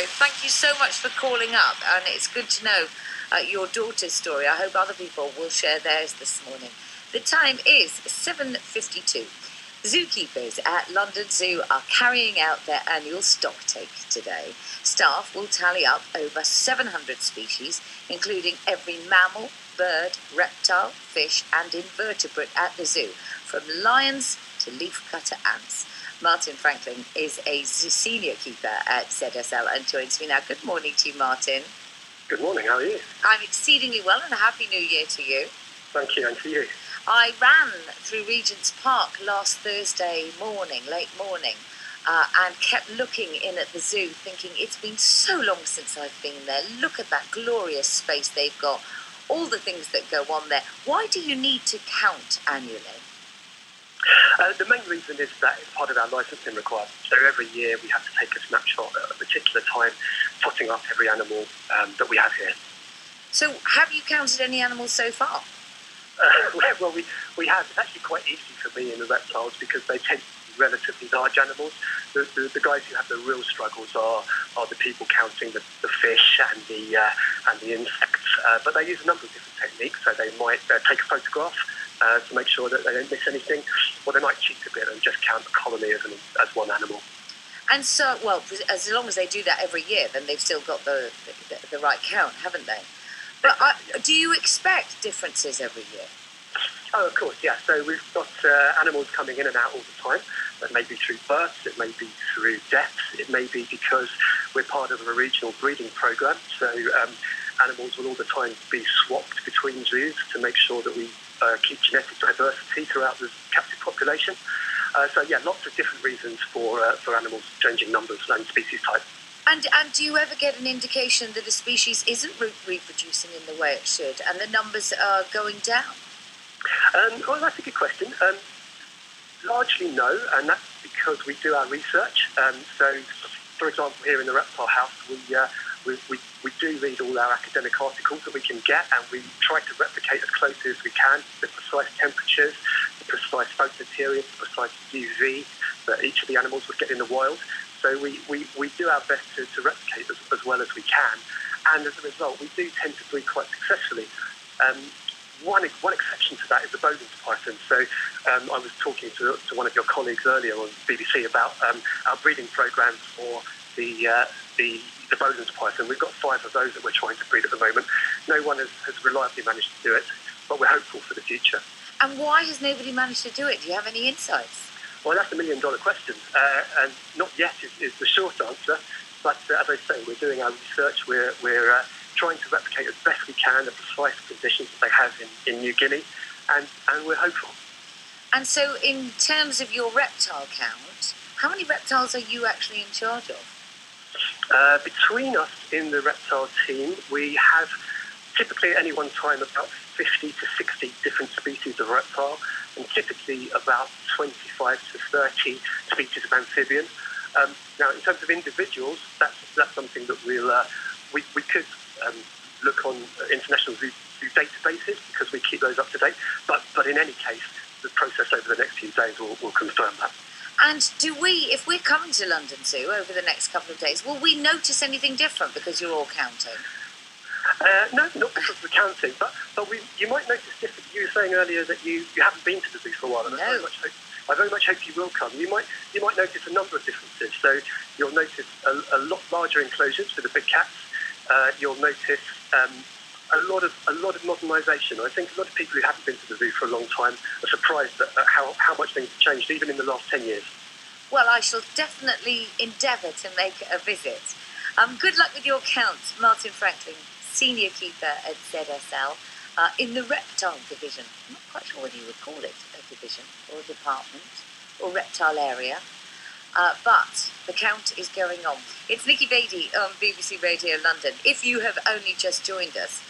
Thank you so much for calling up, and it's good to know your daughter's story. I hope other people will share theirs this morning. The time is 7:52. Zookeepers at London Zoo are carrying out their annual stock take today. Staff will tally up over 700 species, including every mammal, bird, reptile, fish and invertebrate at the zoo, from lions to leafcutter ants. Martin Franklin is a senior keeper at ZSL and joins me now. Good morning to you, Martin. Good morning, how are you? I'm exceedingly well, and a Happy New Year to you. Thank you, and to you. I ran through Regent's Park last Thursday morning, late morning, and kept looking in at the zoo, thinking it's been so long since I've been there. Look at that glorious space they've got, all the things that go on there. Why do you need to count annually? The main reason is that it's part of our licensing requirement. So every year we have to take a snapshot at a particular time, totting up every animal that we have here. So have you counted any animals so far? Well, we have. It's actually quite easy for me in the reptiles because they tend to be relatively large animals. The guys who have the real struggles are the people counting the fish and the insects. But they use a number of different techniques. So they might take a photograph to make sure that they don't miss anything, or they might cheat a bit and just count the colony as one animal. And so, well, as long as they do that every year, then they've still got the right count, haven't they? But do you expect differences every year? Oh, of course, yeah. So we've got animals coming in and out all the time. That may be through births, it may be through deaths, it may be because we're part of a regional breeding programme. So animals will all the time be swapped between zoos to make sure that we keep genetic diversity throughout the captive population. So yeah, lots of different reasons for animals changing numbers and species type. And do you ever get an indication that a species isn't reproducing in the way it should and the numbers are going down? Well, that's a good question. Largely no, and that's because we do our research. So, for example, here in the Reptile House, we do read all our academic articles that we can get, and we try to replicate as closely as we can the precise temperatures, the precise photoperiods, the precise UV that each of the animals would get in the wild. So we do our best to replicate as well as we can, and as a result, we do tend to breed quite successfully. One exception to that is the Bowden's python. So I was talking to one of your colleagues earlier on BBC about our breeding programme for the Bowden's python. We've got 5 of those that we're trying to breed at the moment. No one has reliably managed to do it, but we're hopeful for the future. And why has nobody managed to do it? Do you have any insights? Well, that's $1 million question, and not yet is the short answer. But as I say, we're doing our research. We're trying to replicate as best we can the precise conditions that they have in New Guinea, and we're hopeful. And so in terms of your reptile count, how many reptiles are you actually in charge of? Between us in the reptile team, we have typically at any one time about 50 to 60 different species of reptile, and typically about 25 to 30 species of amphibian. Now, in terms of individuals, that's something that we could look on international zoo databases because we keep those up to date. But in any case, the process over the next few days will confirm that. And if we're coming to London Zoo over the next couple of days, will we notice anything different because you're all counting? No, not because we're counting, but you might notice different. You were saying earlier that you haven't been to the zoo for a while, and No. I very much hope you will come. You might notice a number of differences. So you'll notice a lot larger enclosures for the big cats. You'll notice a lot of modernisation. I think a lot of people who haven't been to the zoo for a long time are surprised at how much things have changed, even in the last 10 years. Well, I shall definitely endeavour to make a visit. Good luck with your count, Martin Franklin, senior keeper at ZSL in the reptile division. I'm not quite sure whether you would call it a division or a department or reptile area. But the count is going on. It's Nikki Bedi on BBC Radio London. If you have only just joined us,